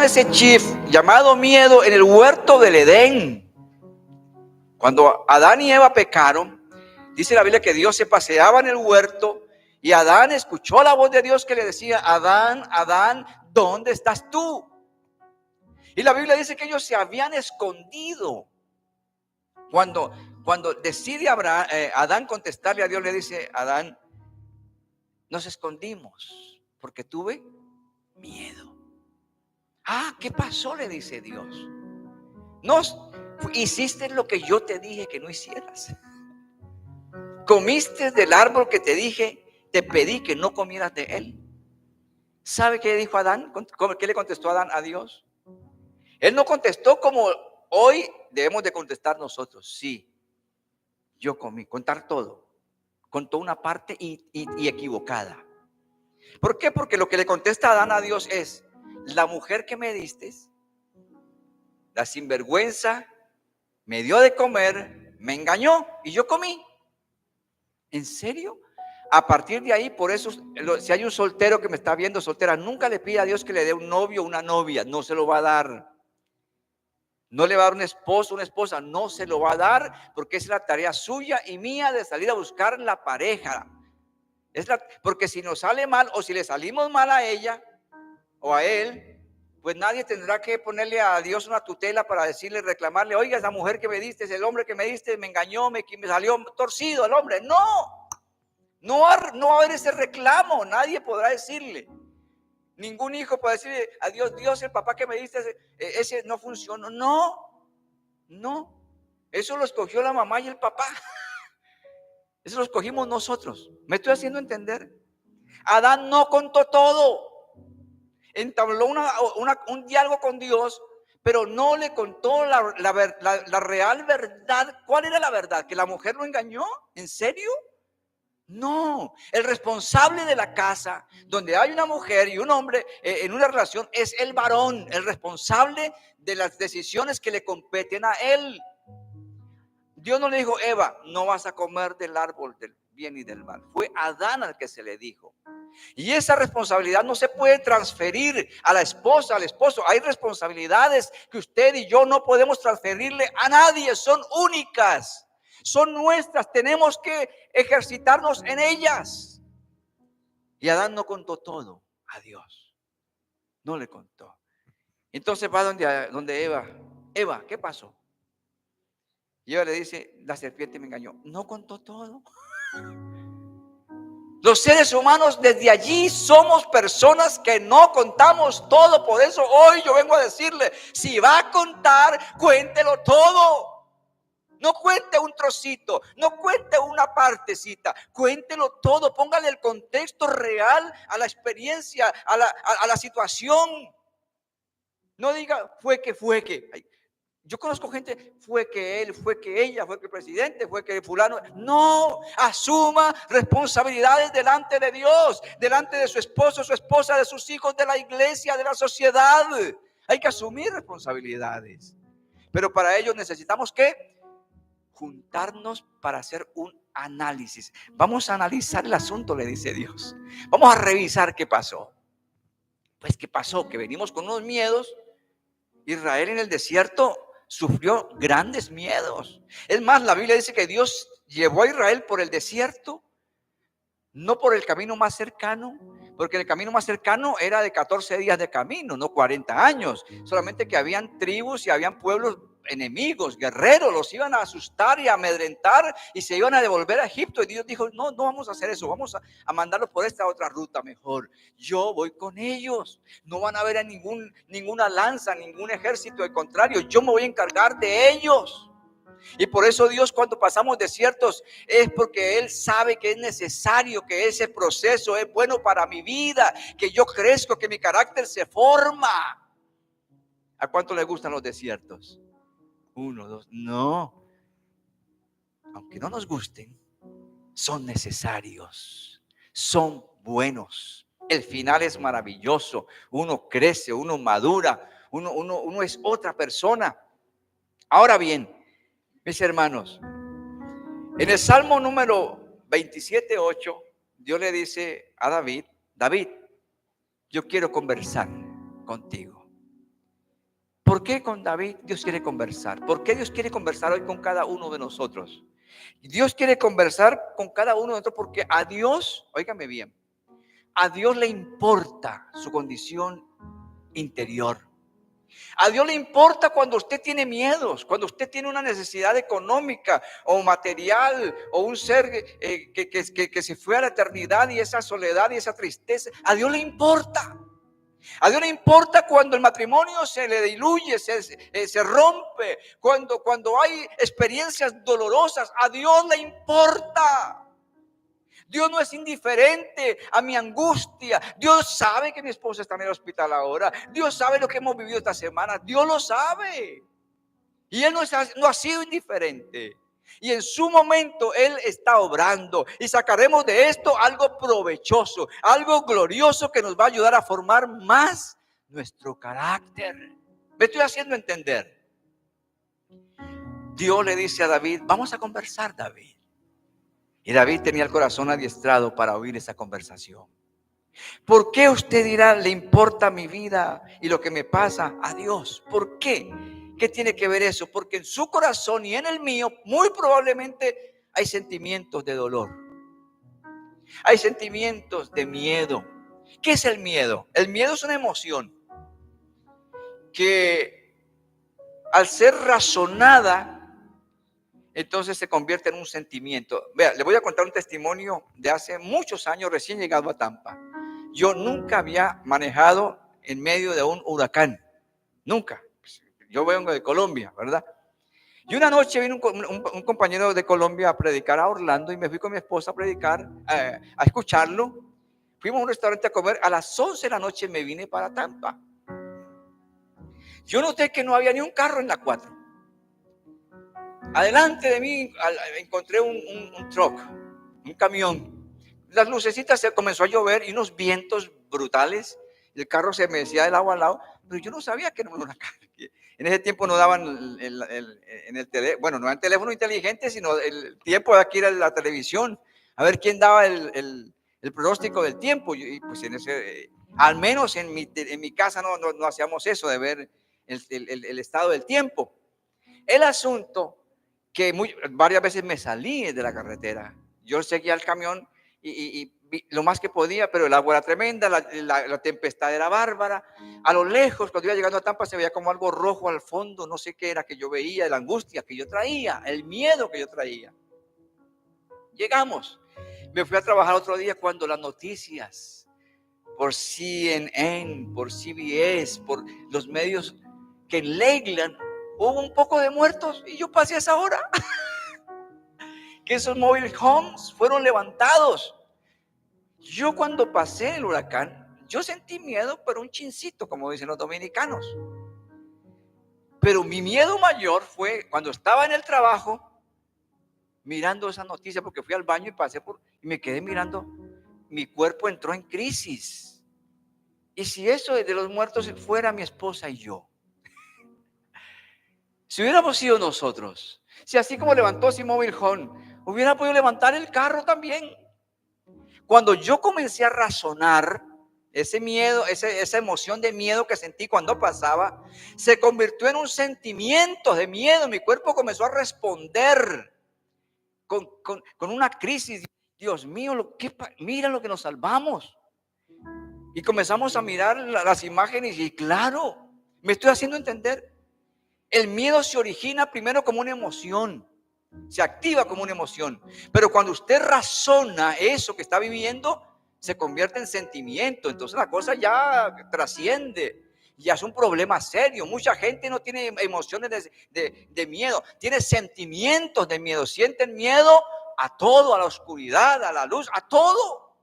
ese chif llamado miedo en el huerto del Edén. Cuando Adán y Eva pecaron, dice la Biblia que Dios se paseaba en el huerto y Adán escuchó la voz de Dios que le decía: Adán, Adán, ¿dónde estás tú? Y la Biblia dice que ellos se habían escondido. Cuando decide Adán contestarle a Dios, le dice: Adán, nos escondimos porque tuve miedo. Ah, ¿qué pasó? Le dice Dios. No hiciste lo que yo te dije que no hicieras. Comiste del árbol que te dije, te pedí que no comieras de él. ¿Sabe qué dijo Adán? ¿Qué le contestó Adán a Dios? Él no contestó como hoy debemos de contestar nosotros. Sí, yo comí, contar todo. Contó una parte y equivocada. ¿Por qué? Porque lo que le contesta Adán a Dios es: la mujer que me diste, la sinvergüenza, me dio de comer, me engañó y yo comí. ¿En serio? A partir de ahí, por eso, si hay un soltero que me está viendo, soltera, nunca le pida a Dios que le dé un novio o una novia. No se lo va a dar. No le va a dar un esposo, una esposa. No se lo va a dar, porque es la tarea suya y mía de salir a buscar la pareja. Porque si nos sale mal o si le salimos mal a ella o a él, pues nadie tendrá que ponerle a Dios una tutela para decirle, reclamarle: oiga, esa mujer que me diste, el hombre que me diste, me engañó, me salió torcido el hombre. No va a haber ese reclamo. Nadie podrá decirle. Ningún hijo puede decirle a Dios: Dios, el papá que me diste, ese no funcionó. No. Eso lo escogió la mamá y el papá. Eso lo escogimos nosotros. ¿Me estoy haciendo entender? Adán no contó todo. Entabló un diálogo con Dios, pero no le contó la real verdad. ¿Cuál era la verdad? ¿Que la mujer lo engañó? ¿En serio? No, el responsable de la casa donde hay una mujer y un hombre en una relación es el varón, el responsable de las decisiones que le competen a él. Dios no le dijo: Eva, no vas a comer del árbol del bien y del mal. Fue Adán al que se le dijo. Y esa responsabilidad no se puede transferir a la esposa, al esposo. Hay responsabilidades que usted y yo no podemos transferirle a nadie, son únicas. Son nuestras, tenemos que ejercitarnos en ellas. Y Adán no contó todo a Dios. No le contó. Entonces va donde Eva. Eva, ¿qué pasó? Y Eva le dice: la serpiente me engañó. No contó todo. Los seres humanos desde allí somos personas que no contamos todo. Por eso hoy yo vengo a decirle: si va a contar, cuéntelo todo. No cuente un trocito, no cuente una partecita, cuéntelo todo, póngale el contexto real a la experiencia, a la situación. No diga fue que. Yo conozco gente: fue que él, fue que ella, fue que el presidente, fue que fulano. No, asuma responsabilidades delante de Dios, delante de su esposo, su esposa, de sus hijos, de la iglesia, de la sociedad. Hay que asumir responsabilidades. Pero para ello necesitamos ¿qué? Juntarnos para hacer un análisis. Vamos a analizar el asunto, le dice Dios. Vamos a revisar qué pasó. Pues qué pasó, que venimos con unos miedos. Israel en el desierto sufrió grandes miedos. Es más, la Biblia dice que Dios llevó a Israel por el desierto, no por el camino más cercano, porque el camino más cercano era de 14 días de camino, no 40 años. Solamente que habían tribus y habían pueblos enemigos, guerreros, los iban a asustar y a amedrentar y se iban a devolver a Egipto. Y Dios dijo: no vamos a hacer eso, vamos a mandarlos por esta otra ruta mejor. Yo voy con ellos, no van a ver a ninguna lanza, ningún ejército, al contrario, yo me voy a encargar de ellos. Y por eso Dios, cuando pasamos desiertos, es porque Él sabe que es necesario, que ese proceso es bueno para mi vida, que yo crezco, que mi carácter se forma. ¿A cuánto les gustan los desiertos? 1, 2, no. Aunque no nos gusten, son necesarios, son buenos. El final es maravilloso. Uno crece, uno madura, uno es otra persona. Ahora bien, mis hermanos, en el Salmo número 27:8, Dios le dice a David: David, yo quiero conversar contigo. ¿Por qué con David Dios quiere conversar? ¿Por qué Dios quiere conversar hoy con cada uno de nosotros? Dios quiere conversar con cada uno de nosotros porque a Dios, óigame bien, a Dios le importa su condición interior. A Dios le importa cuando usted tiene miedos, cuando usted tiene una necesidad económica o material o un ser que se fue a la eternidad y esa soledad y esa tristeza. A Dios le importa. A Dios le importa cuando el matrimonio se le diluye, se rompe, cuando hay experiencias dolorosas. A Dios le importa. Dios no es indiferente a mi angustia. Dios sabe que mi esposa está en el hospital ahora. Dios sabe lo que hemos vivido esta semana. Dios lo sabe. Y Él no ha sido indiferente. Y en su momento Él está obrando. Y sacaremos de esto algo provechoso, algo glorioso que nos va a ayudar a formar más nuestro carácter. ¿Me estoy haciendo entender? Dios le dice a David, vamos a conversar, David. Y David tenía el corazón adiestrado para oír esa conversación. ¿Por qué usted dirá, le importa mi vida y lo que me pasa a Dios? ¿Por qué? ¿Qué tiene que ver eso? Porque en su corazón y en el mío muy probablemente hay sentimientos de dolor. Hay sentimientos de miedo. ¿Qué es el miedo? El miedo es una emoción que al ser razonada, entonces se convierte en un sentimiento. Vea, le voy a contar un testimonio de hace muchos años, recién llegado a Tampa. Yo nunca había manejado en medio de un huracán. Nunca. Yo vengo de Colombia, ¿verdad? Y una noche vino un compañero de Colombia a predicar a Orlando y me fui con mi esposa a predicar, a escucharlo. Fuimos a un restaurante a comer. A las 11 de la noche me vine para Tampa. Yo noté que no había ni un carro en la 4. Adelante de mí encontré un truck, un camión. Las lucecitas se comenzó a llover y unos vientos brutales. El carro se me decía de lado a lado, pero yo no sabía que era un huracán. En ese tiempo no daban en el teléfono, bueno, no era el teléfono inteligente, sino el tiempo de aquí era la televisión. A ver quién daba el pronóstico del tiempo. Y pues al menos en mi casa no hacíamos eso de ver el estado del tiempo. El asunto que varias veces me salí de la carretera. Yo seguía el camión y lo más que podía, pero el agua era tremenda, la tempestad era bárbara. A lo lejos, cuando iba llegando a Tampa, se veía como algo rojo al fondo, no sé qué era que yo veía, la angustia que yo traía, el miedo que yo traía. Llegamos. Me fui a trabajar otro día cuando las noticias, por CNN, por CBS, por los medios que en Lakeland hubo un poco de muertos y yo pasé a esa hora. Que esos mobile homes fueron levantados. Yo cuando pasé el huracán, yo sentí miedo, pero un chincito, como dicen los dominicanos. Pero mi miedo mayor fue cuando estaba en el trabajo, mirando esa noticia, porque fui al baño y pasé y me quedé mirando. Mi cuerpo entró en crisis. Y si eso de los muertos fuera mi esposa y yo, si hubiéramos sido nosotros, si así como levantó ese mobile home, hubiera podido levantar el carro también. Cuando yo comencé a razonar, ese miedo, esa emoción de miedo que sentí cuando pasaba, se convirtió en un sentimiento de miedo. Mi cuerpo comenzó a responder con una crisis. Dios mío, mira lo que nos salvamos. Y comenzamos a mirar las imágenes y claro, me estoy haciendo entender. El miedo se origina primero como una emoción. Se activa como una emoción, pero cuando usted razona eso que está viviendo, se convierte en sentimiento. Entonces la cosa ya trasciende, ya es un problema serio. Mucha gente no tiene emociones de miedo, tiene sentimientos de miedo, sienten miedo a todo, a la oscuridad, a la luz, a todo.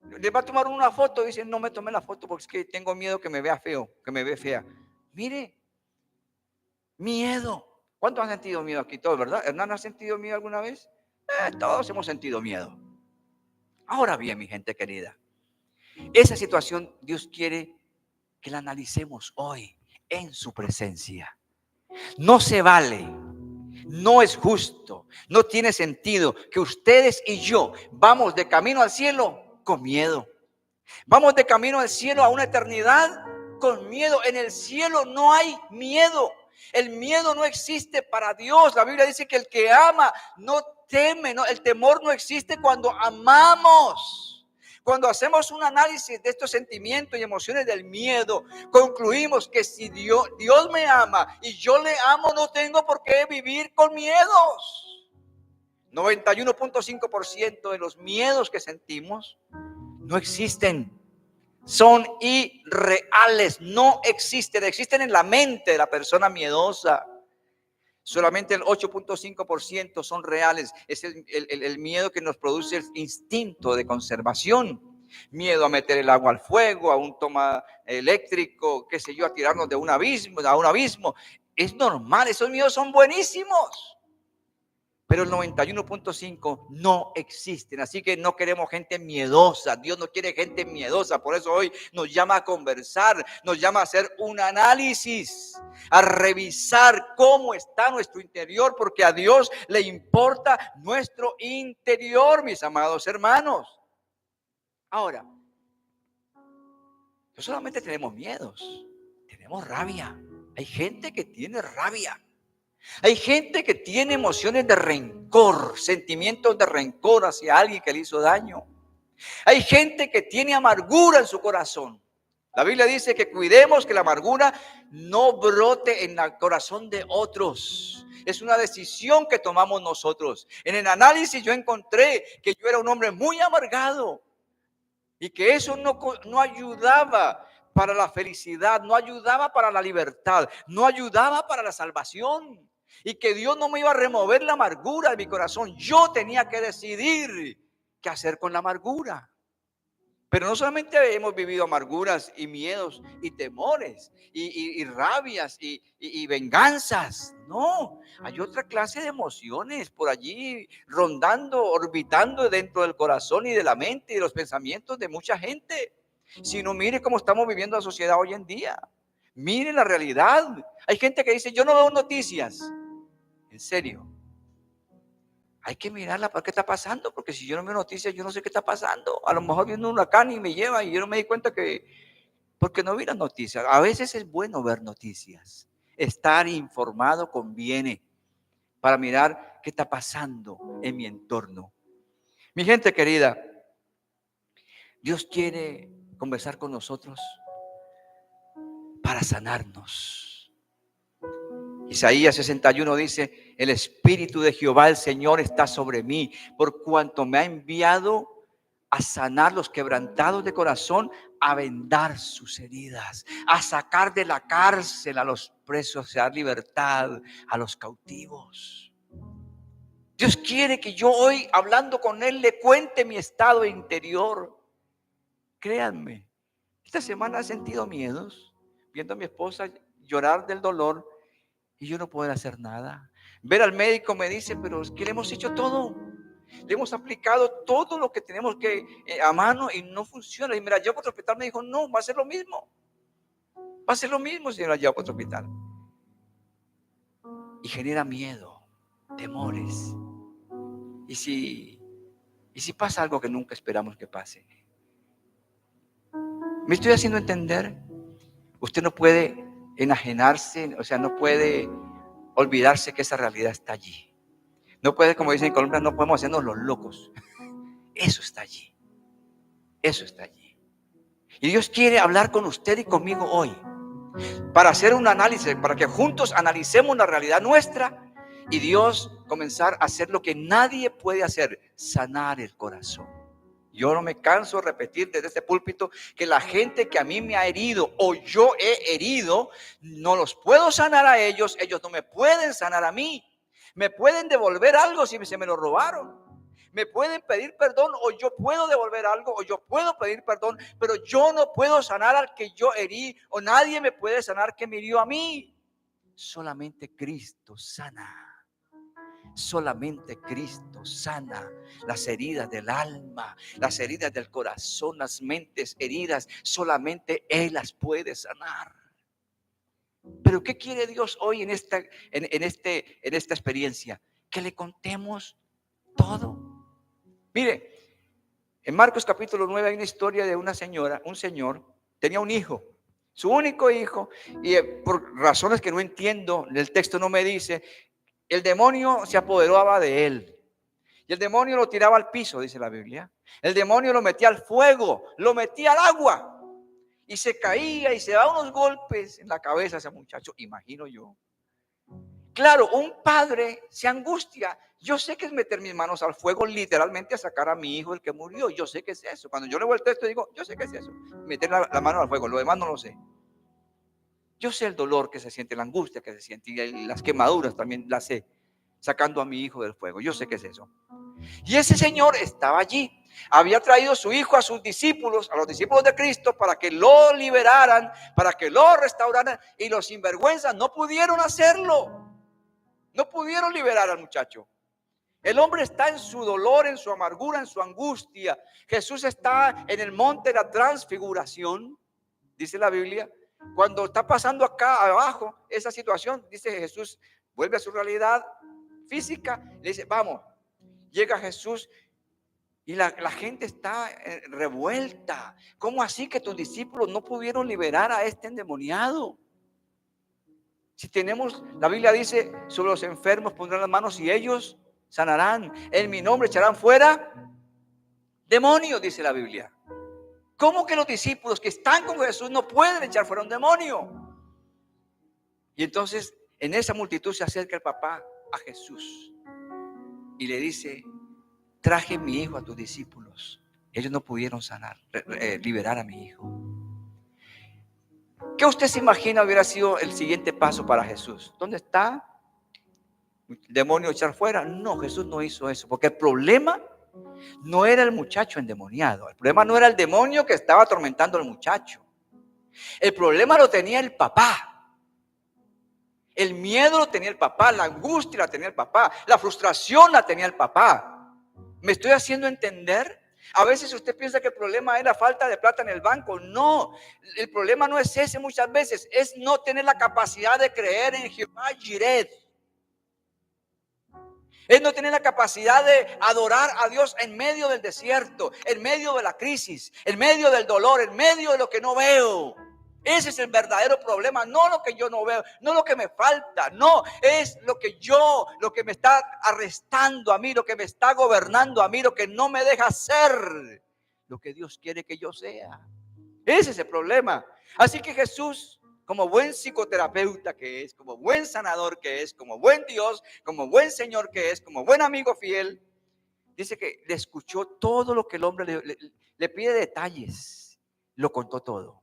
Le va a tomar una foto y dicen, no me tomé la foto porque es que tengo miedo que me vea feo, que me vea fea. Mire, miedo. ¿Cuántos han sentido miedo aquí? Todos, ¿verdad? ¿Hernán ha sentido miedo alguna vez? Todos hemos sentido miedo. Ahora bien, mi gente querida, esa situación Dios quiere que la analicemos hoy en su presencia. No se vale, no es justo, no tiene sentido que ustedes y yo vamos de camino al cielo con miedo. Vamos de camino al cielo a una eternidad con miedo. En el cielo no hay miedo. El miedo no existe para Dios. La Biblia dice que el que ama no teme, ¿no? El temor no existe cuando amamos. Cuando hacemos un análisis de estos sentimientos y emociones del miedo, concluimos que si Dios me ama y yo le amo, no tengo por qué vivir con miedos. 91.5% de los miedos que sentimos no existen. Son irreales, no existen. Existen en la mente de la persona miedosa. Solamente el 8.5% son reales. Es el miedo que nos produce el instinto de conservación. Miedo a meter el agua al fuego, a un toma eléctrico, qué sé yo, a tirarnos de un abismo. Es normal, esos miedos son buenísimos. Pero el 91.5 no existen. Así que no queremos gente miedosa. Dios no quiere gente miedosa. Por eso hoy nos llama a conversar, nos llama a hacer un análisis, a revisar cómo está nuestro interior, porque a Dios le importa nuestro interior, mis amados hermanos. Ahora, no solamente tenemos miedos, tenemos rabia. Hay gente que tiene rabia. Hay gente que tiene emociones de rencor, sentimientos de rencor hacia alguien que le hizo daño. Hay gente que tiene amargura en su corazón. La Biblia dice que cuidemos que la amargura no brote en el corazón de otros. Es una decisión que tomamos nosotros. En el análisis yo encontré que yo era un hombre muy amargado y que eso no ayudaba para la felicidad, no ayudaba para la libertad, no ayudaba para la salvación. Y que Dios no me iba a remover la amargura de mi corazón. Yo tenía que decidir qué hacer con la amargura. Pero no solamente hemos vivido amarguras y miedos y temores y rabias y venganzas. No, hay otra clase de emociones por allí rondando, orbitando dentro del corazón y de la mente y de los pensamientos de mucha gente. Si no, mire cómo estamos viviendo la sociedad hoy en día. Mire la realidad. Hay gente que dice, yo no veo noticias. En serio, hay que mirarla para qué está pasando, porque si yo no veo noticias, yo no sé qué está pasando. A lo mejor viene un huracán y me lleva y yo no me di cuenta porque no vi las noticias. A veces es bueno ver noticias. Estar informado conviene para mirar qué está pasando en mi entorno. Mi gente querida, Dios quiere conversar con nosotros para sanarnos. Isaías 61 dice, el Espíritu de Jehová, el Señor, está sobre mí, por cuanto me ha enviado a sanar los quebrantados de corazón, a vendar sus heridas, a sacar de la cárcel a los presos, a dar libertad a los cautivos. Dios quiere que yo hoy, hablando con Él, le cuente mi estado interior. Créanme, esta semana he sentido miedos, viendo a mi esposa llorar del dolor, y yo no puedo hacer nada. Ver al médico me dice, pero es que le hemos hecho todo. Le hemos aplicado todo lo que tenemos que a mano y no funciona. Y me la llevo a otro hospital. Me dijo, no, va a ser lo mismo. Va a ser lo mismo si me la llevo a otro hospital. Y genera miedo, temores. ¿Y si pasa algo que nunca esperamos que pase? ¿Me estoy haciendo entender? Usted no puede enajenarse, o sea, no puede olvidarse que esa realidad está allí. No puede, como dicen en Colombia, no podemos hacernos los locos. Eso está allí. Eso está allí. Y Dios quiere hablar con usted y conmigo hoy para hacer un análisis, para que juntos analicemos la realidad nuestra y Dios comenzar a hacer lo que nadie puede hacer, sanar el corazón. Yo no me canso de repetir desde este púlpito que la gente que a mí me ha herido o yo he herido, no los puedo sanar a ellos, ellos no me pueden sanar a mí. Me pueden devolver algo si se me lo robaron. Me pueden pedir perdón o yo puedo devolver algo o yo puedo pedir perdón, pero yo no puedo sanar al que yo herí o nadie me puede sanar que me hirió a mí. Solamente Cristo sana. Solamente Cristo sana las heridas del alma, las heridas del corazón, las mentes heridas. Solamente Él las puede sanar. Pero ¿qué quiere Dios hoy en esta experiencia? Que le contemos todo. Mire, en Marcos capítulo 9 hay una historia de una señora, un señor, tenía un hijo su único hijo, y por razones que no entiendo, el texto no me dice, el demonio se apoderaba de él. Y el demonio lo tiraba al piso, dice la Biblia. El demonio lo metía al fuego, lo metía al agua. Y se caía y se daba unos golpes en la cabeza a ese muchacho, imagino yo. Claro, un padre se angustia. Yo sé que es meter mis manos al fuego, literalmente a sacar a mi hijo, el que murió. Yo sé que es eso. Cuando yo leo el texto digo, yo sé que es eso. Meter la mano al fuego, lo demás no lo sé. Yo sé el dolor que se siente, la angustia que se siente y las quemaduras también las sé, sacando a mi hijo del fuego. Yo sé que es eso. Y ese señor estaba allí. Había traído a su hijo a sus discípulos, a los discípulos de Cristo, para que lo liberaran, para que lo restauraran. Y los sinvergüenzas no pudieron hacerlo. No pudieron liberar al muchacho. El hombre está en su dolor, en su amargura, en su angustia. Jesús está en el monte de la transfiguración, dice la Biblia. Cuando está pasando acá abajo esa situación, dice Jesús, vuelve a su realidad física, le dice, vamos. Llega Jesús y la gente está revuelta. ¿Cómo así que tus discípulos no pudieron liberar a este endemoniado? Si tenemos, la Biblia dice, sobre los enfermos pondrán las manos y ellos sanarán. En mi nombre echarán fuera demonios, dice la Biblia. ¿Cómo que los discípulos que están con Jesús no pueden echar fuera un demonio? Y entonces en esa multitud se acerca el papá a Jesús y le dice, traje mi hijo a tus discípulos. Ellos no pudieron sanar, liberar a mi hijo. ¿Qué usted se imagina hubiera sido el siguiente paso para Jesús? ¿Dónde está? ¿El demonio echar fuera? No, Jesús no hizo eso, porque el problema no era el muchacho endemoniado. El problema no era el demonio que estaba atormentando al muchacho. El problema lo tenía el papá. El miedo lo tenía el papá, la angustia la tenía el papá, la frustración la tenía el papá. ¿Me estoy haciendo entender? A veces usted piensa que el problema es la falta de plata en el banco. No, el problema no es ese muchas veces, es no tener la capacidad de creer en Jehová Jireh. Es no tener la capacidad de adorar a Dios en medio del desierto, en medio de la crisis, en medio del dolor, en medio de lo que no veo. Ese es el verdadero problema, no lo que yo no veo, no lo que me falta, no, es lo que me está arrestando a mí, lo que me está gobernando a mí, lo que no me deja ser lo que Dios quiere que yo sea. Ese es el problema. Así que Jesús, como buen psicoterapeuta que es, como buen sanador que es, como buen Dios, como buen Señor que es, como buen amigo fiel, dice que le escuchó todo lo que el hombre le pide detalles, lo contó todo.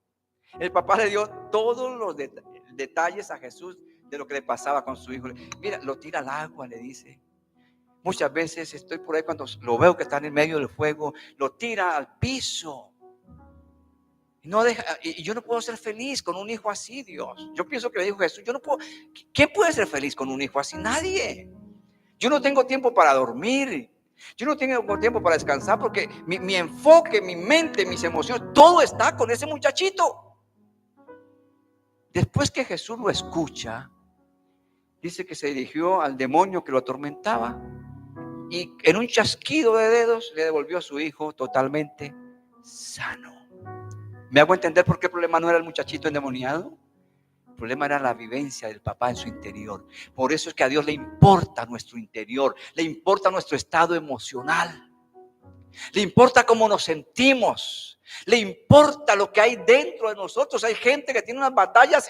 El papá le dio todos los detalles a Jesús de lo que le pasaba con su hijo. Mira, lo tira al agua, le dice. Muchas veces estoy por ahí cuando lo veo que está en el medio del fuego, lo tira al piso. No deja, y yo no puedo ser feliz con un hijo así, Dios. Yo pienso que le dijo Jesús, yo no puedo. ¿Quién puede ser feliz con un hijo así? Nadie. Yo no tengo tiempo para dormir. Yo no tengo tiempo para descansar porque mi enfoque, mi mente, mis emociones, todo está con ese muchachito. Después que Jesús lo escucha, dice que se dirigió al demonio que lo atormentaba y en un chasquido de dedos le devolvió a su hijo totalmente sano. ¿Me hago entender por qué el problema no era el muchachito endemoniado? El problema era la vivencia del papá en su interior. Por eso es que a Dios le importa nuestro interior, le importa nuestro estado emocional, le importa cómo nos sentimos, le importa lo que hay dentro de nosotros. Hay gente que tiene unas batallas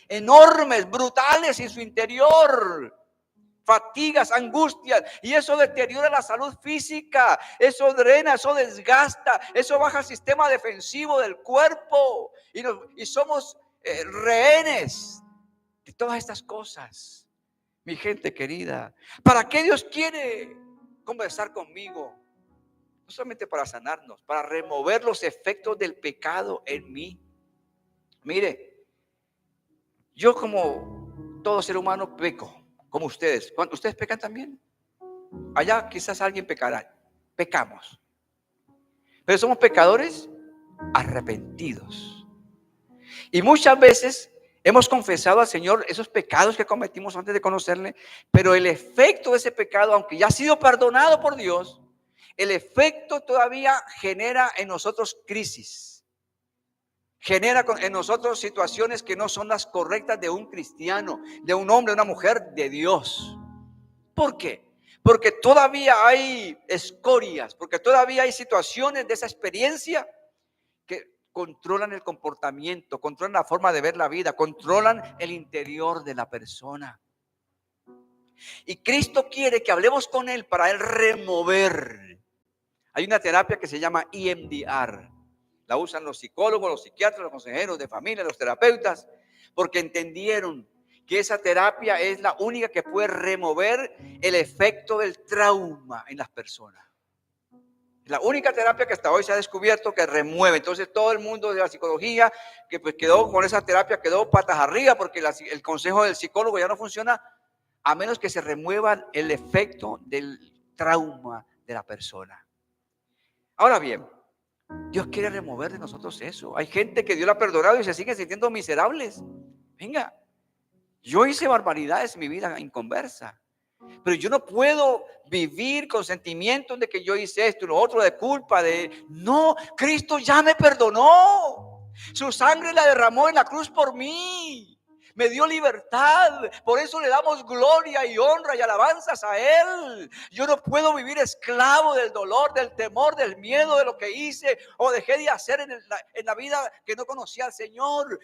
enormes, brutales en su interior. Fatigas, angustias, y eso deteriora la salud física, eso drena, eso desgasta, eso baja el sistema defensivo del cuerpo y somos rehenes de todas estas cosas. Mi gente querida, ¿para qué Dios quiere conversar conmigo? No solamente para sanarnos, para remover los efectos del pecado en mí. Mire, yo como todo ser humano peco, como ustedes. ¿Ustedes pecan también? Allá quizás alguien pecará. Pecamos. Pero somos pecadores arrepentidos. Y muchas veces hemos confesado al Señor esos pecados que cometimos antes de conocerle, pero el efecto de ese pecado, aunque ya ha sido perdonado por Dios, el efecto todavía genera en nosotros crisis. Genera en nosotros situaciones que no son las correctas de un cristiano, de un hombre, de una mujer de Dios. ¿Por qué? Porque todavía hay escorias, porque todavía hay situaciones de esa experiencia que controlan el comportamiento, controlan la forma de ver la vida, controlan el interior de la persona. Y Cristo quiere que hablemos con Él para Él remover. Hay una terapia que se llama EMDR. La usan los psicólogos, los psiquiatras, los consejeros de familia, los terapeutas, porque entendieron que esa terapia es la única que puede remover el efecto del trauma en las personas. Es la única terapia que hasta hoy se ha descubierto que remueve. Entonces todo el mundo de la psicología que pues quedó con esa terapia quedó patas arriba porque el consejo del psicólogo ya no funciona a menos que se remueva el efecto del trauma de la persona. Ahora bien, Dios quiere remover de nosotros eso. Hay gente que Dios la ha perdonado y se sigue sintiendo miserables. Venga, yo hice barbaridades en mi vida inconversa, pero yo no puedo vivir con sentimientos de que yo hice esto y lo otro, de culpa, no, Cristo ya me perdonó. Su sangre la derramó en la cruz por mí. Me dio libertad, por eso le damos gloria y honra y alabanzas a Él. Yo no puedo vivir esclavo del dolor, del temor, del miedo de lo que hice o dejé de hacer en la vida que no conocía al Señor.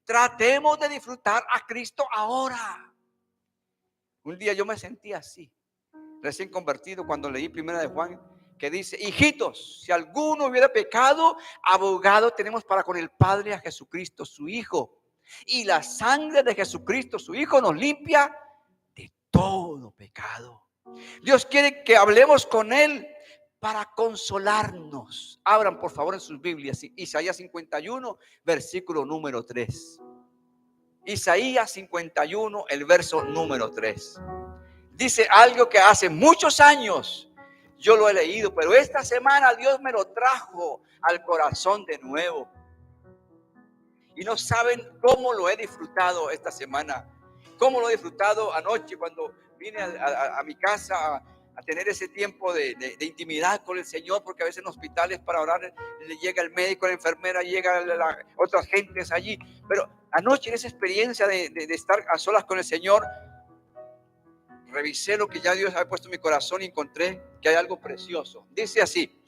Tratemos de disfrutar a Cristo ahora. Un día yo me sentí así, recién convertido, cuando leí Primera de Juan, que dice: hijitos, si alguno hubiera pecado, abogado tenemos para con el Padre a Jesucristo, su Hijo. Y la sangre de Jesucristo, su Hijo, nos limpia de todo pecado. Dios quiere que hablemos con Él para consolarnos. Abran por favor en sus Biblias Isaías 51, versículo número 3. Isaías 51, el verso número 3. Dice algo que hace muchos años yo lo he leído, pero esta semana Dios me lo trajo al corazón de nuevo. Y no saben cómo lo he disfrutado esta semana, cómo lo he disfrutado anoche cuando vine a mi casa a tener ese tiempo de intimidad con el Señor, porque a veces en hospitales para orar le llega el médico, la enfermera, llega otras gentes allí. Pero anoche en esa experiencia de estar a solas con el Señor, revisé lo que ya Dios había puesto en mi corazón y encontré que hay algo precioso. Dice así,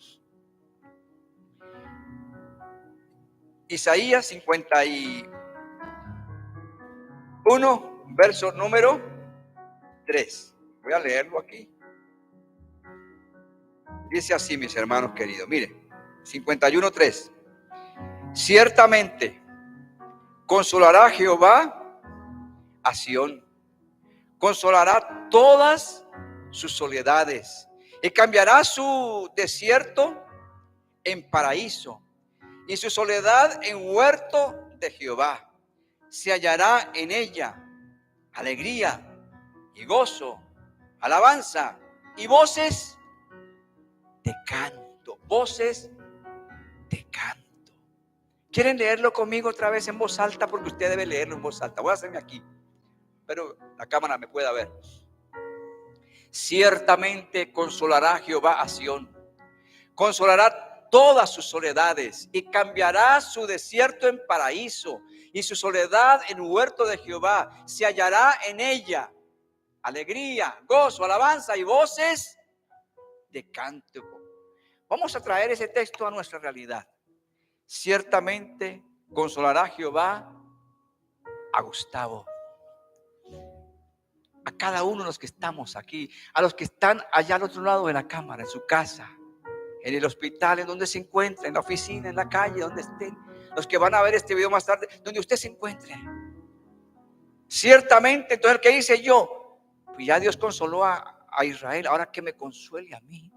Isaías 51, verso número 3. Voy a leerlo aquí. Dice así, mis hermanos queridos. Mire, 51:3. Ciertamente consolará Jehová a Sión, consolará todas sus soledades y cambiará su desierto en paraíso y su soledad en huerto de Jehová. Se hallará en ella alegría y gozo, alabanza y voces de canto, voces de canto. ¿Quieren leerlo conmigo otra vez en voz alta? Porque usted debe leerlo en voz alta. Voy a hacerme aquí, pero la cámara me pueda ver. Ciertamente consolará Jehová a Sión, consolará todas sus soledades y cambiará su desierto en paraíso y su soledad en huerto de Jehová. Se hallará en ella alegría, gozo, alabanza y voces de canto. Vamos a traer ese texto a nuestra realidad. Ciertamente consolará Jehová a Gustavo, a cada uno de los que estamos aquí, a los que están allá al otro lado de la cámara, en su casa, en el hospital, en donde se encuentre, en la oficina, en la calle, donde estén, los que van a ver este video más tarde, donde usted se encuentre. Ciertamente, entonces, ¿qué hice yo? Pues ya Dios consoló a Israel, ahora que me consuele a mí.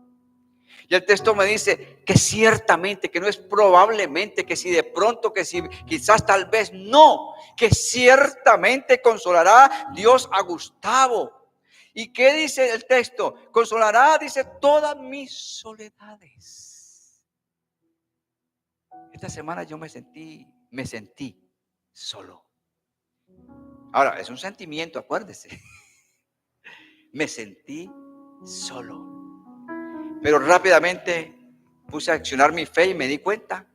Y el texto me dice que ciertamente, que no es probablemente, que si de pronto, que si quizás tal vez, no, que ciertamente consolará Dios a Gustavo. ¿Y qué dice el texto? Consolará, dice, todas mis soledades. Esta semana yo me sentí solo. Ahora, es un sentimiento, acuérdese. Me sentí solo. Pero rápidamente puse a accionar mi fe y me di cuenta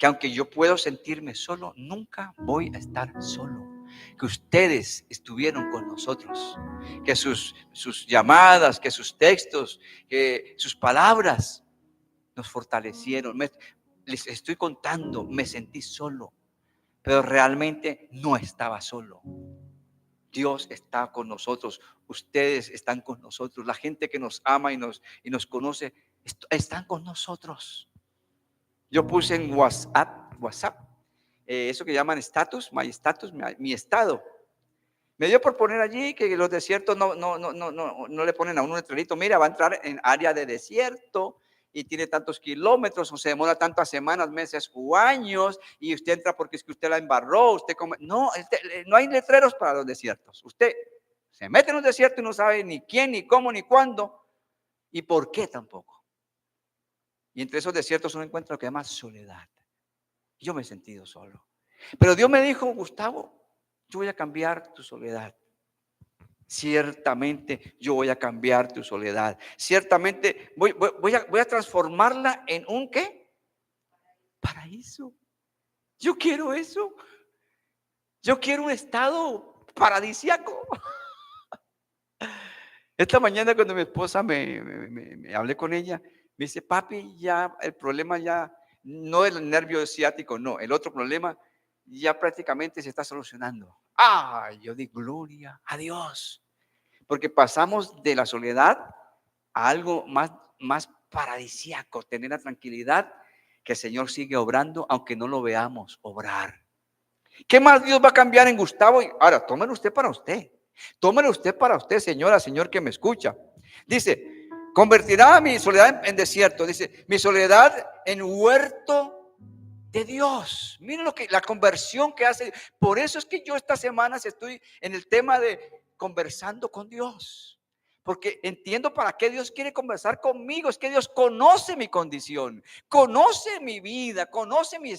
que aunque yo puedo sentirme solo, nunca voy a estar solo. Que ustedes estuvieron con nosotros, que sus llamadas, que sus textos, que sus palabras nos fortalecieron. Les estoy contando, me sentí solo, pero realmente no estaba solo. Dios está con nosotros, ustedes están con nosotros, la gente que nos ama y nos conoce, están con nosotros. Yo puse en WhatsApp, eso que llaman status, mi estado. Me dio por poner allí que los desiertos no le ponen a uno un letrerito. Mira, va a entrar en área de desierto y tiene tantos kilómetros, o se demora tantas semanas, meses o años, y usted entra porque es que usted la embarró, usted come. No, no hay letreros para los desiertos. Usted se mete en un desierto y no sabe ni quién, ni cómo, ni cuándo, y por qué tampoco. Y entre esos desiertos uno encuentra lo que se llama soledad. Yo me he sentido solo. Pero Dios me dijo, Gustavo, yo voy a cambiar tu soledad. Ciertamente yo voy a cambiar tu soledad. Ciertamente voy a transformarla en un ¿qué? Paraíso. Yo quiero eso. Yo quiero un estado paradisíaco. Esta mañana cuando mi esposa me hablé con ella, me dice, papi, ya el problema ya no es el nervio ciático, no, el otro problema ya prácticamente se está solucionando. Ay, yo di gloria a Dios, porque pasamos de la soledad a algo más paradisíaco, tener la tranquilidad que el Señor sigue obrando, aunque no lo veamos obrar. ¿Qué más Dios va a cambiar en Gustavo? Ahora, tómelo usted para usted. Tómelo usted para usted, señora, señor que me escucha. Dice, convertirá mi soledad en desierto. Dice, mi soledad en huerto de Dios. Miren la conversión que hace. Por eso es que yo estas semanas estoy en el tema de conversando con Dios. Porque entiendo para qué Dios quiere conversar conmigo. Es que Dios conoce mi condición, conoce mi vida, conoce mi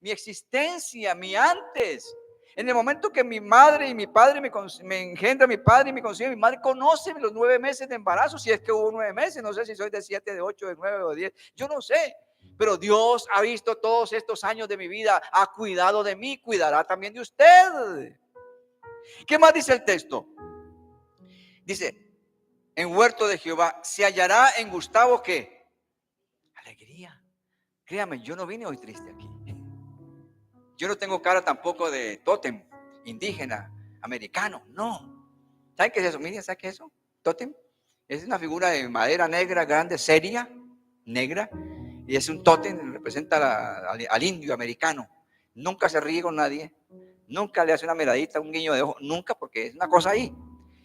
existencia, mi antes. En el momento que mi madre y mi padre me engendra, mi padre y me concibe, mi madre conoce los 9 meses de embarazo, si es que hubo 9 meses, no sé si soy de 7, de 8, de 9 o 10, yo no sé. Pero Dios ha visto todos estos años de mi vida, ha cuidado de mí, cuidará también de usted. ¿Qué más dice el texto? Dice, en huerto de Jehová se hallará en Gustavo ¿qué? Alegría. Créame, yo no vine hoy triste aquí. Yo no tengo cara tampoco de tótem, indígena, americano, no. ¿Saben qué es eso? Miren, ¿saben qué es eso? Tótem. Es una figura de madera negra, grande, seria, negra. Y es un tótem, representa al indio americano. Nunca se ríe con nadie. Nunca le hace una miradita, un guiño de ojo. Nunca, porque es una cosa ahí.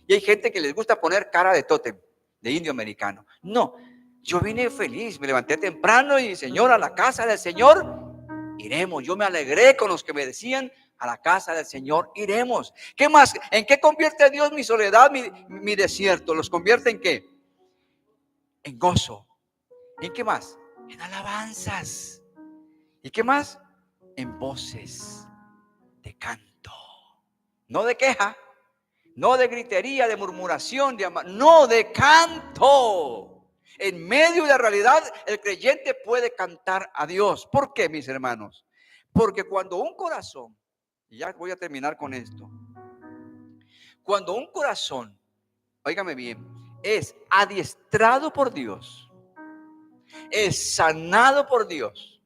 Y hay gente que les gusta poner cara de tótem, de indio americano. No, yo vine feliz, me levanté temprano y Señor, a la casa del Señor iremos. Yo me alegré con los que me decían, a la casa del Señor iremos. ¿Qué más? ¿En qué convierte Dios mi soledad, mi desierto? ¿Los convierte en qué? En gozo. ¿En qué más? En alabanzas. ¿Y qué más? En voces de canto. No de queja, no de gritería, de murmuración, no, de canto. En medio de la realidad, el creyente puede cantar a Dios. ¿Por qué, mis hermanos? Porque cuando un corazón, y ya voy a terminar con esto, cuando un corazón, óigame bien, es adiestrado por Dios, es sanado por Dios,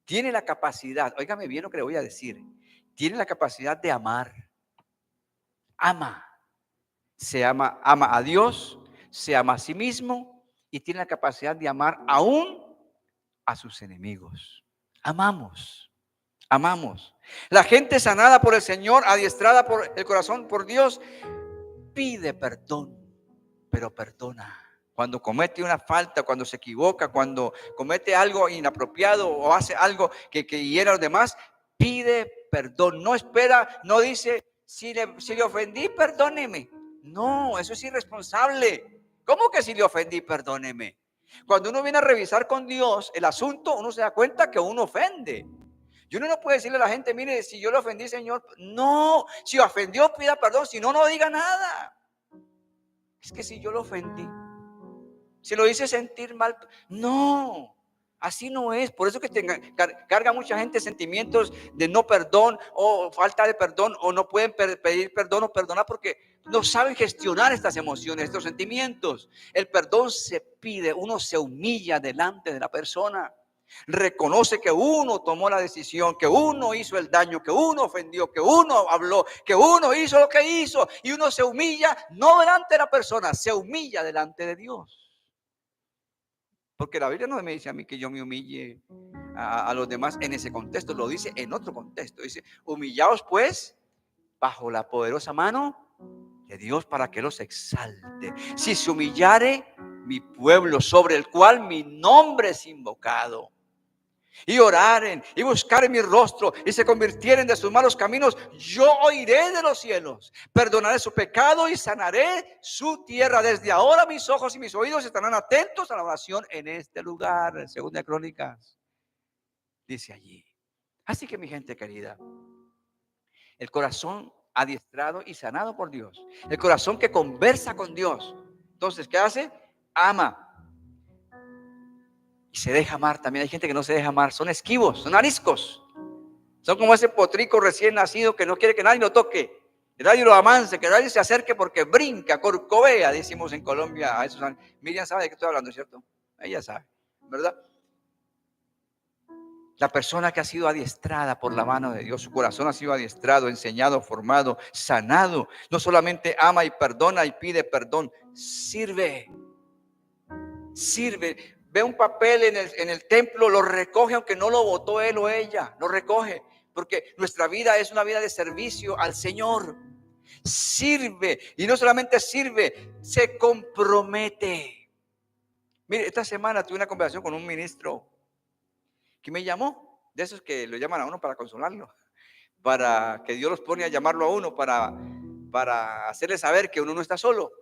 tiene la capacidad, óigame bien lo que le voy a decir, tiene la capacidad de amar. Ama a Dios, se ama a sí mismo y tiene la capacidad de amar aún a sus enemigos. Amamos. La gente sanada por el Señor, adiestrada por el corazón por Dios, pide perdón, pero perdona. Cuando comete una falta, cuando se equivoca, cuando comete algo inapropiado o hace algo que hiera a los demás, pide perdón. No espera, no dice, si le ofendí, perdóneme. No, eso es irresponsable. ¿Cómo que si le ofendí, perdóneme? Cuando uno viene a revisar con Dios el asunto, uno se da cuenta que uno ofende. Y uno no puede decirle a la gente, mire, si yo le ofendí, Señor, no, si ofendió, pida perdón, si no, no diga nada. Es que si yo lo ofendí, si lo hice sentir mal, no. Así no es. Por eso que carga mucha gente sentimientos de no perdón o falta de perdón, o no pueden pedir perdón o perdonar porque no saben gestionar estas emociones, estos sentimientos. El perdón se pide, uno se humilla delante de la persona. Reconoce que uno tomó la decisión, que uno hizo el daño, que uno ofendió, que uno habló, que uno hizo lo que hizo, y uno se humilla no delante de la persona, se humilla delante de Dios. Porque la Biblia no me dice a mí que yo me humille a los demás en ese contexto, lo dice en otro contexto. Dice, humillaos pues bajo la poderosa mano de Dios para que los exalte. Si se humillare mi pueblo sobre el cual mi nombre es invocado, y oraren y buscaren mi rostro y se convirtieren de sus malos caminos, yo oiré de los cielos, perdonaré su pecado y sanaré su tierra. Desde ahora mis ojos y mis oídos estarán atentos a la oración en este lugar. Segunda de Crónicas dice allí. Así que mi gente querida, el corazón adiestrado y sanado por Dios, el corazón que conversa con Dios, entonces ¿qué hace? Ama. Y se deja amar. También hay gente que no se deja amar, son esquivos, son ariscos. Son como ese potrico recién nacido que no quiere que nadie lo toque, que nadie lo amance, que nadie se acerque porque brinca, corcovea, decimos en Colombia. A esos, Miriam sabe de qué estoy hablando, ¿cierto? Ella sabe, ¿verdad? La persona que ha sido adiestrada por la mano de Dios, su corazón ha sido adiestrado, enseñado, formado, sanado. No solamente ama y perdona y pide perdón, sirve. Sirve. Ve un papel en el templo, lo recoge, aunque no lo votó él o ella, lo recoge, porque nuestra vida es una vida de servicio al Señor. Sirve, y no solamente sirve, se compromete. Mire, esta semana tuve una conversación con un ministro que me llamó, de esos que lo llaman a uno para consolarlo, para que Dios los pone a llamarlo a uno, para hacerle saber que uno no está solo.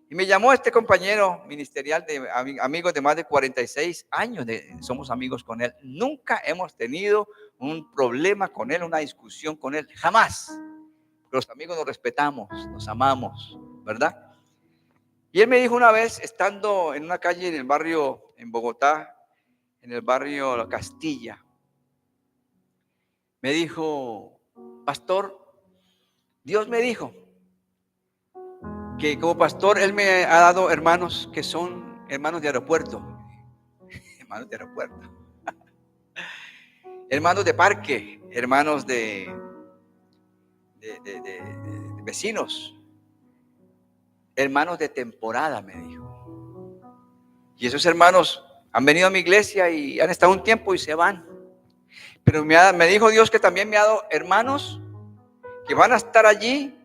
Y me llamó este compañero ministerial de amigos de más de 46 años, somos amigos con él. Nunca hemos tenido un problema con él, una discusión con él, jamás. Los amigos nos respetamos, nos amamos, ¿verdad? Y él me dijo una vez, estando en una calle en el barrio, en Bogotá, en el barrio La Castilla, me dijo, pastor, Dios me dijo que como pastor Él me ha dado hermanos que son hermanos de aeropuerto, hermanos de aeropuerto, hermanos de parque, hermanos de vecinos, hermanos de temporada, me dijo. Y esos hermanos han venido a mi iglesia y han estado un tiempo y se van. Pero me dijo Dios que también me ha dado hermanos que van a estar allí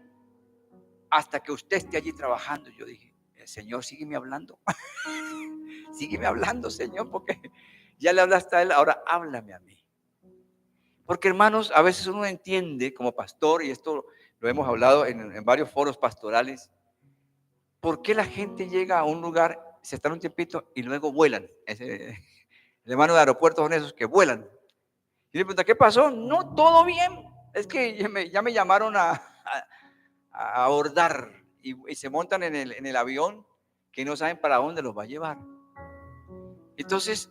hasta que usted esté allí trabajando. Yo dije, Señor, sígueme hablando. Sígueme hablando, Señor, porque ya le hablaste a él, ahora háblame a mí. Porque, hermanos, a veces uno entiende como pastor, y esto lo hemos hablado en varios foros pastorales, ¿por qué la gente llega a un lugar, se están un tiempito y luego vuelan? El hermano de aeropuertos son esos que vuelan. Y le pregunta, ¿qué pasó? No, todo bien. Es que ya me llamaron a abordar y se montan en el avión que no saben para dónde los va a llevar. Entonces,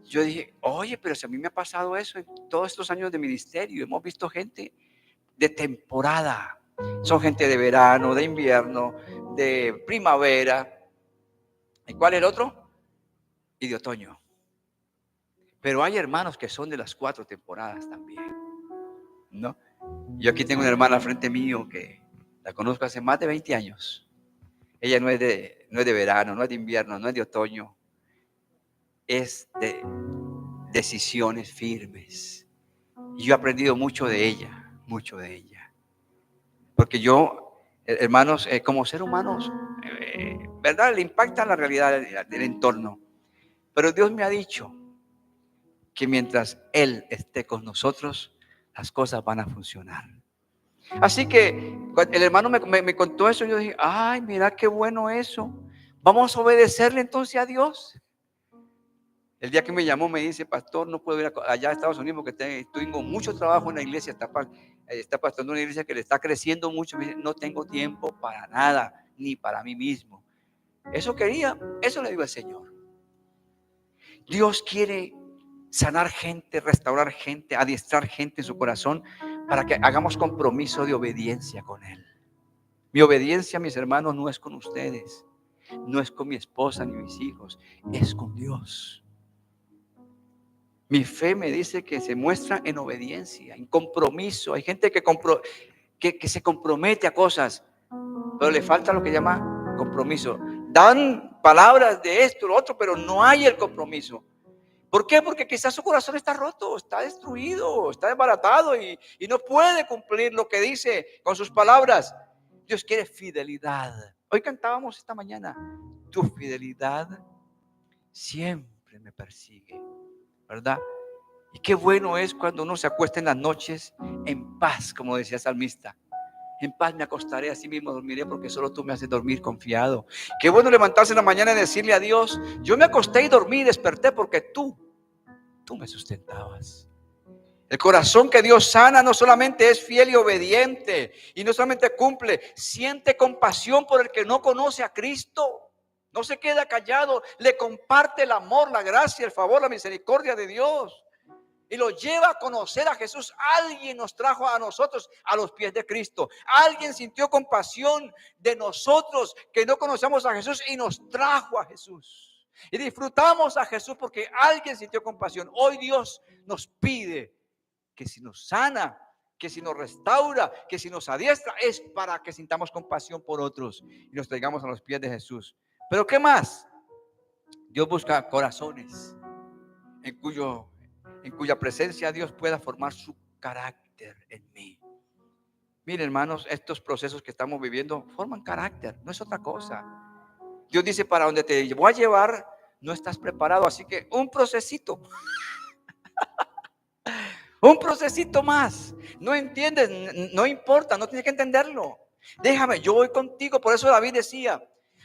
yo dije, oye, pero si a mí me ha pasado eso en todos estos años de ministerio, hemos visto gente de temporada, son gente de verano, de invierno, de primavera. ¿Y cuál es el otro? Y de otoño. Pero hay hermanos que son de las 4 temporadas también, ¿no? Yo aquí tengo una hermana al frente mío que la conozco hace más de 20 años. Ella no es de verano, no es de invierno, no es de otoño. Es de decisiones firmes. Y yo he aprendido mucho de ella, mucho de ella. Porque yo, hermanos, como ser humanos, ¿verdad? Le impacta la realidad del entorno. Pero Dios me ha dicho que mientras Él esté con nosotros, las cosas van a funcionar. Así que cuando el hermano me contó eso, yo dije, ay, mira qué bueno eso. Vamos a obedecerle entonces a Dios. El día que me llamó me dice, pastor, no puedo ir allá a Estados Unidos porque tengo mucho trabajo en la iglesia, está pasando una iglesia que le está creciendo mucho. Me dice, no tengo tiempo para nada, ni para mí mismo. Eso quería, eso le digo al Señor. Dios quiere sanar gente, restaurar gente, adiestrar gente en su corazón para que hagamos compromiso de obediencia con Él. Mi obediencia, mis hermanos, no es con ustedes, no es con mi esposa ni mis hijos, es con Dios. Mi fe me dice que se muestra en obediencia, en compromiso. Hay gente que se compromete a cosas, pero le falta lo que llama compromiso. Dan palabras de esto, lo otro, pero no hay el compromiso. ¿Por qué? Porque quizás su corazón está roto, está destruido, está desbaratado y no puede cumplir lo que dice con sus palabras. Dios quiere fidelidad. Hoy cantábamos esta mañana, tu fidelidad siempre me persigue, ¿verdad? Y qué bueno es cuando uno se acuesta en las noches en paz, como decía el salmista. En paz me acostaré, así mismo dormiré, porque solo tú me haces dormir confiado. Qué bueno levantarse en la mañana y decirle a Dios, yo me acosté y dormí y desperté porque tú me sustentabas. El corazón que Dios sana no solamente es fiel y obediente, y no solamente cumple, siente compasión por el que no conoce a Cristo. No se queda callado, le comparte el amor, la gracia, el favor, la misericordia de Dios. Y lo lleva a conocer a Jesús. Alguien nos trajo a nosotros a los pies de Cristo. Alguien sintió compasión de nosotros que no conocemos a Jesús y nos trajo a Jesús. Y disfrutamos a Jesús porque alguien sintió compasión. Hoy Dios nos pide que si nos sana, que si nos restaura, que si nos adiestra, es para que sintamos compasión por otros y nos traigamos a los pies de Jesús. Pero ¿qué más? Dios busca corazones en cuya presencia Dios pueda formar su carácter en mí. Miren, hermanos, estos procesos que estamos viviendo forman carácter, no es otra cosa. Dios dice, para donde te voy a llevar, no estás preparado, así que un procesito más. No entiendes, no importa, no tienes que entenderlo. Déjame, yo voy contigo. Por eso David decía,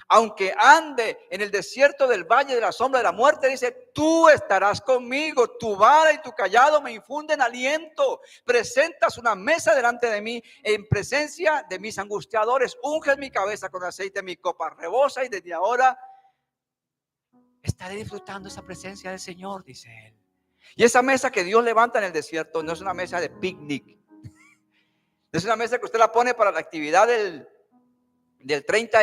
aunque ande en el desierto del valle de la sombra de la muerte, dice, tú estarás conmigo, tu vara y tu callado me infunden aliento. Presentas una mesa delante de mí en presencia de mis angustiadores. Unges mi cabeza con aceite, mi copa rebosa y desde ahora estaré disfrutando esa presencia del Señor, dice él. Y esa mesa que Dios levanta en el desierto no es una mesa de picnic. No es una mesa que usted la pone para la actividad del 30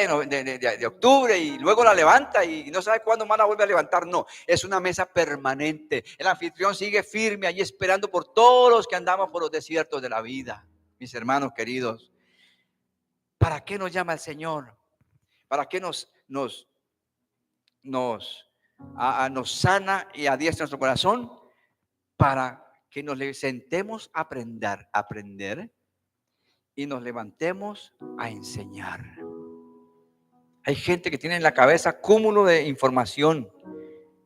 de octubre y luego la levanta y no sabe cuándo más la vuelve a levantar. No, es una mesa permanente. El anfitrión sigue firme allí esperando por todos los que andamos por los desiertos de la vida. Mis hermanos queridos, ¿para qué nos llama el Señor? ¿Para qué nos sana y adiestra nuestro corazón? Para que nos sentemos a aprender y nos levantemos a enseñar. Hay gente que tiene en la cabeza cúmulo de información.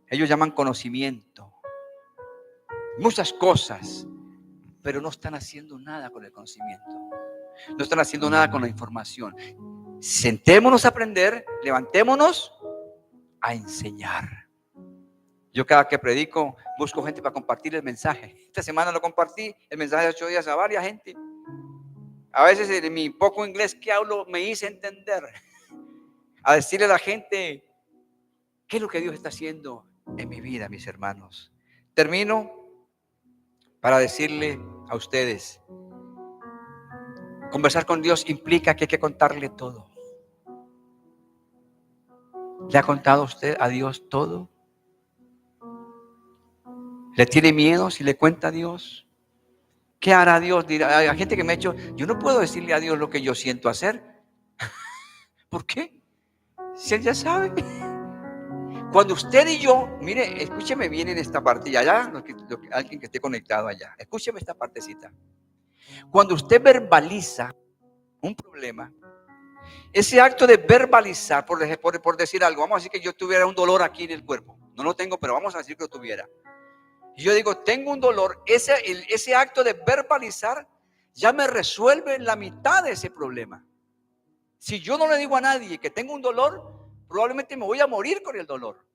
Ellos llaman conocimiento. Muchas cosas, pero no están haciendo nada con el conocimiento. No están haciendo nada con la información. Sentémonos a aprender, levantémonos a enseñar. Yo cada que predico busco gente para compartir el mensaje. Esta semana lo compartí, el mensaje de 8 días a varias gente. A veces en mi poco inglés que hablo me hice entender. A decirle a la gente qué es lo que Dios está haciendo en mi vida, mis hermanos. Termino para decirle a ustedes, conversar con Dios implica que hay que contarle todo. ¿Le ha contado usted a Dios todo? ¿Le tiene miedo si le cuenta a Dios? ¿Qué hará Dios? Dirá, hay gente que me ha dicho, yo no puedo decirle a Dios lo que yo siento hacer. ¿Por qué? Si Él ya sabe. Cuando usted y yo, mire, escúcheme bien en esta parte, y allá, alguien que esté conectado allá, escúcheme esta partecita. Cuando usted verbaliza un problema, ese acto de verbalizar, por decir algo, vamos a decir que yo tuviera un dolor aquí en el cuerpo, no lo tengo, pero vamos a decir que lo tuviera. Y yo digo, tengo un dolor, ese acto de verbalizar ya me resuelve la mitad de ese problema. Si yo no le digo a nadie que tengo un dolor, probablemente me voy a morir con el dolor.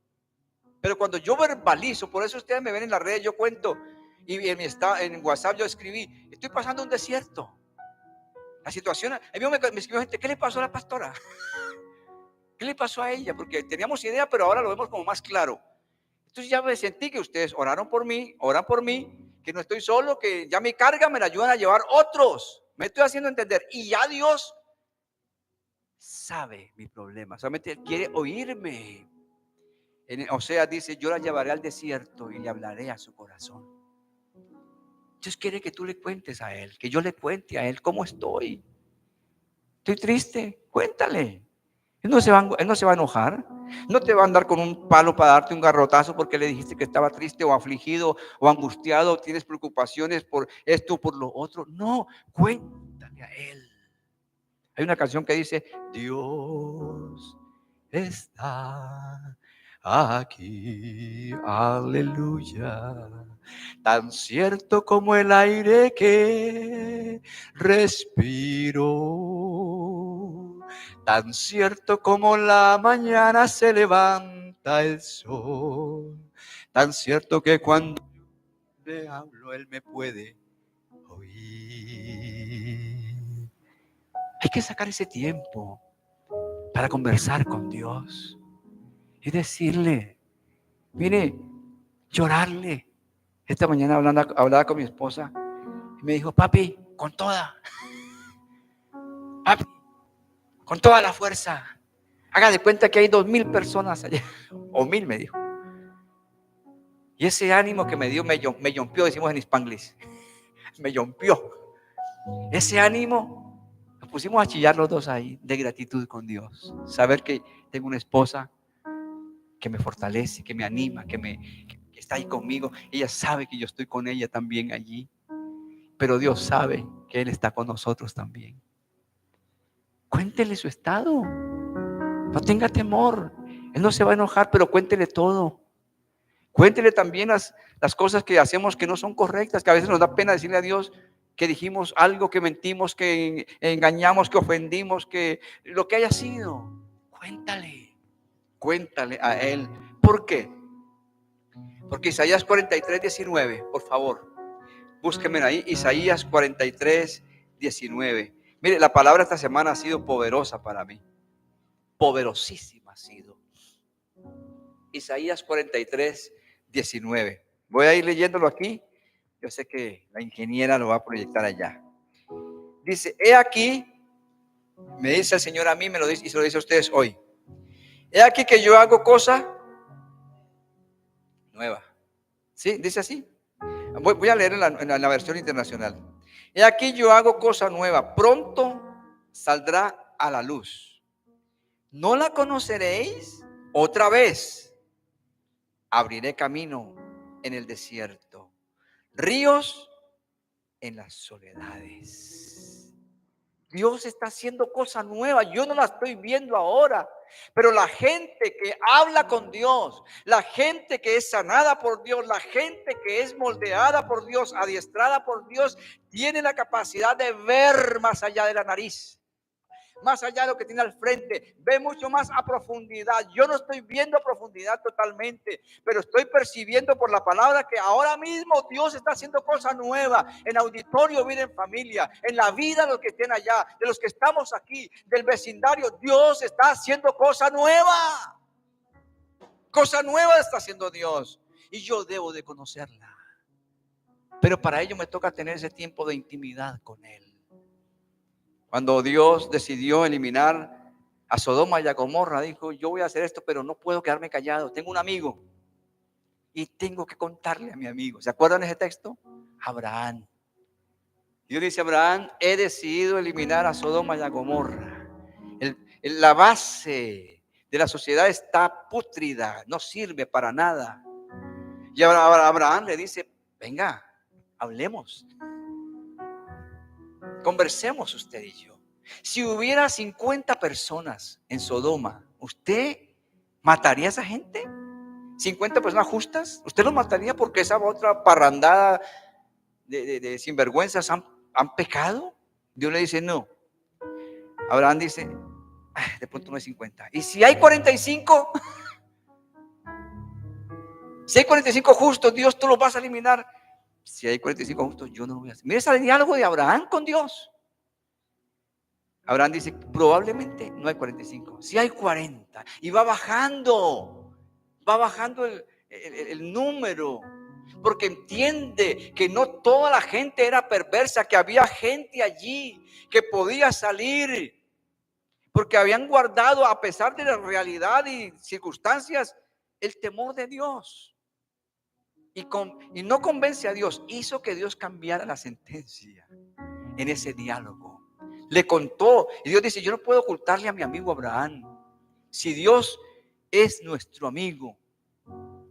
Pero cuando yo verbalizo, por eso ustedes me ven en las redes, yo cuento, y en WhatsApp yo escribí, estoy pasando un desierto. La situación, a mí me escribió gente, ¿qué le pasó a la pastora? ¿Qué le pasó a ella? Porque teníamos idea, pero ahora lo vemos como más claro. Entonces ya me sentí que ustedes oraron por mí, oran por mí, que no estoy solo, que ya mi carga me la ayudan a llevar otros. Me estoy haciendo entender. Y ya Dios sabe mi problema. Solamente Él quiere oírme. En Oseas dice, yo la llevaré al desierto y le hablaré a su corazón. Dios quiere que tú le cuentes a Él, que yo le cuente a Él cómo estoy. Estoy triste, cuéntale. Él no se va a enojar. No te va a andar con un palo para darte un garrotazo porque le dijiste que estaba triste o afligido o angustiado, tienes preocupaciones por esto o por lo otro. No, cuéntale a Él. Hay una canción que dice, Dios está aquí, aleluya, tan cierto como el aire que respiro, tan cierto como la mañana se levanta el sol, tan cierto que cuando le hablo Él me puede oír. Hay que sacar ese tiempo para conversar con Dios y decirle, mire, llorarle. Esta mañana hablaba con mi esposa y me dijo, papi, con toda, papi, con toda la fuerza. Haga de cuenta que hay 2,000 personas allá, o 1,000 me dijo. Y ese ánimo que me dio, me yompió, decimos en Spanglish, me yompió. Ese ánimo, nos pusimos a chillar los dos ahí, de gratitud con Dios. Saber que tengo una esposa que me fortalece, que me anima, que está ahí conmigo. Ella sabe que yo estoy con ella también allí. Pero Dios sabe que Él está con nosotros también. Cuéntele su estado. No tenga temor. Él no se va a enojar, pero cuéntele todo. Cuéntele también las cosas que hacemos que no son correctas, que a veces nos da pena decirle a Dios que dijimos algo, que mentimos, que engañamos, que ofendimos, que lo que haya sido. Cuéntale a Él. ¿Por qué? Porque Isaías 43:19, por favor, búsquenme ahí, Isaías 43:19. Mire, la palabra esta semana ha sido poderosa para mí, poderosísima ha sido. Isaías 43:19. Voy a ir leyéndolo aquí. Yo sé que la ingeniera lo va a proyectar allá. Dice, he aquí, me dice el Señor a mí, me lo dice y se lo dice a ustedes hoy. He aquí que yo hago cosa nueva. ¿Sí? Dice así. Voy a leer en la versión internacional. He aquí yo hago cosa nueva, pronto saldrá a la luz. ¿No la conoceréis? Otra vez abriré camino en el desierto, ríos en las soledades. Dios está haciendo cosas nuevas. Yo no la estoy viendo ahora, pero la gente que habla con Dios, la gente que es sanada por Dios, la gente que es moldeada por Dios, adiestrada por Dios, tiene la capacidad de ver más allá de la nariz, más allá de lo que tiene al frente, ve mucho más a profundidad. Yo no estoy viendo a profundidad totalmente, pero estoy percibiendo por la palabra que ahora mismo Dios está haciendo cosas nuevas en auditorio, vida en familia, en la vida de los que estén allá, de los que estamos aquí, del vecindario. Dios está haciendo cosas nuevas. Cosa nueva está haciendo Dios y yo debo de conocerla. Pero para ello me toca tener ese tiempo de intimidad con Él. Cuando Dios decidió eliminar a Sodoma y a Gomorra, dijo, yo voy a hacer esto, pero no puedo quedarme callado. Tengo un amigo y tengo que contarle a mi amigo. ¿Se acuerdan ese texto? Abraham. Dios dice a Abraham, he decidido eliminar a Sodoma y a Gomorra. La base de la sociedad está pútrida, no sirve para nada. Y Abraham le dice, venga, hablemos. Conversemos usted y yo. Si hubiera 50 personas en Sodoma, ¿usted mataría a esa gente? 50 personas justas, ¿usted los mataría porque esa otra parrandada de sinvergüenzas han pecado? Dios le dice no. Abraham dice, de pronto no hay 50. ¿Y si hay 45? Si hay 45 justos, Dios, tú los vas a eliminar. Si hay 45 justos, yo no lo voy a hacer. Mira ese diálogo de Abraham con Dios. Abraham dice, probablemente no hay 45, si hay 40. Y va bajando el número, porque entiende que no toda la gente era perversa, que había gente allí que podía salir, porque habían guardado, a pesar de la realidad y circunstancias, el temor de Dios. Y no convence a Dios, hizo que Dios cambiara la sentencia en ese diálogo. Le contó, y Dios dice, yo no puedo ocultarle a mi amigo Abraham. Si Dios es nuestro amigo,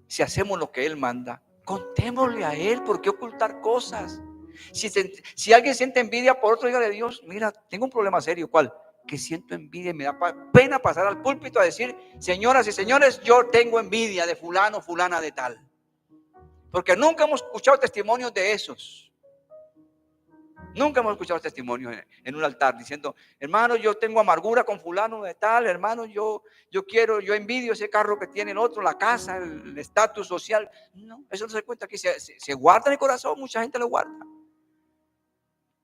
si hacemos lo que Él manda, contémosle a Él. ¿Por qué ocultar cosas? Si alguien siente envidia por otro, dígale a Dios, mira, tengo un problema serio. ¿Cuál? Que siento envidia y me da pena pasar al púlpito a decir, señoras y señores, yo tengo envidia de fulano, fulana de tal. Porque nunca hemos escuchado testimonios de esos. Nunca hemos escuchado testimonios en un altar diciendo, hermano, yo tengo amargura con fulano de tal, hermano, yo envidio ese carro que tiene el otro, la casa, el estatus social. No, eso no se cuenta aquí, se guarda en el corazón, mucha gente lo guarda.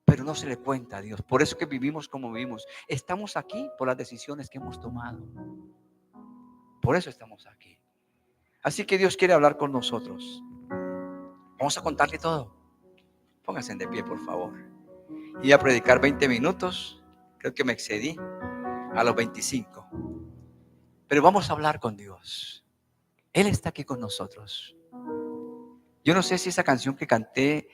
Pero no se le cuenta a Dios. Por eso que vivimos como vivimos. Estamos aquí por las decisiones que hemos tomado. Por eso estamos aquí. Así que Dios quiere hablar con nosotros. Vamos a contarle todo. Pónganse de pie, por favor. Iba a predicar 20 minutos. Creo que me excedí a los 25. Pero vamos a hablar con Dios. Él está aquí con nosotros. Yo no sé si esa canción que canté,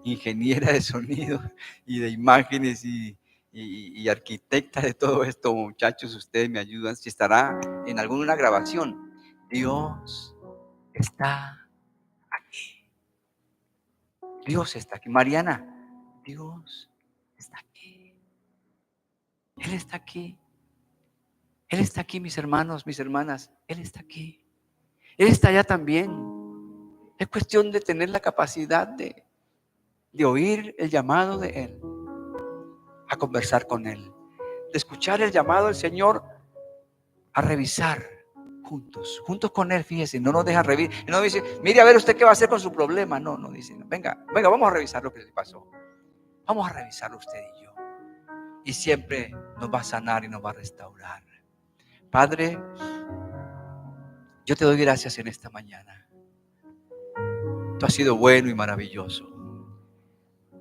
ingeniera de sonido y de imágenes y arquitecta de todo esto, muchachos, ustedes me ayudan, si estará en alguna grabación. Dios está aquí. Dios está aquí. Mariana, Dios está aquí. Él está aquí. Él está aquí, mis hermanos, mis hermanas. Él está aquí. Él está allá también. Es cuestión de tener la capacidad de oír el llamado de Él, a conversar con Él, de escuchar el llamado del Señor, a revisar juntos con Él. Fíjese, no nos deja revisar. No dice, mire a ver usted qué va a hacer con su problema. No, dice, venga, vamos a revisar lo que le pasó. Vamos a revisarlo usted y yo. Y siempre nos va a sanar y nos va a restaurar. Padre, yo te doy gracias en esta mañana. Tú has sido bueno y maravilloso.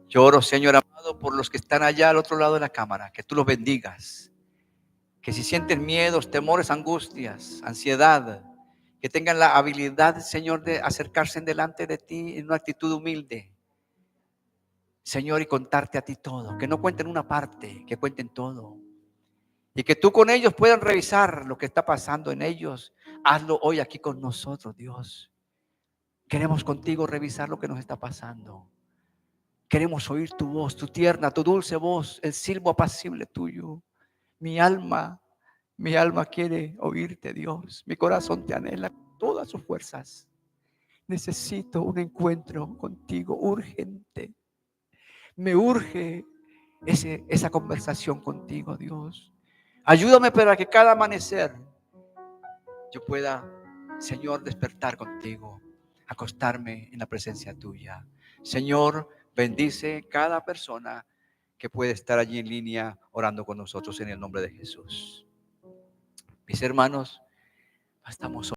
Yo oro, Señor amado, por los que están allá al otro lado de la cámara, que tú los bendigas. Que si sienten miedos, temores, angustias, ansiedad, que tengan la habilidad, Señor, de acercarse delante de ti en una actitud humilde, Señor, y contarte a ti todo. Que no cuenten una parte, que cuenten todo. Y que tú con ellos puedan revisar lo que está pasando en ellos. Hazlo hoy aquí con nosotros, Dios. Queremos contigo revisar lo que nos está pasando. Queremos oír tu voz, tu tierna, tu dulce voz, el silbo apacible tuyo. Mi alma quiere oírte, Dios. Mi corazón te anhela con todas sus fuerzas. Necesito un encuentro contigo urgente. Me urge esa conversación contigo, Dios. Ayúdame para que cada amanecer yo pueda, Señor, despertar contigo, acostarme en la presencia tuya. Señor, bendice cada persona que puede estar allí en línea orando con nosotros en el nombre de Jesús. Mis hermanos, estamos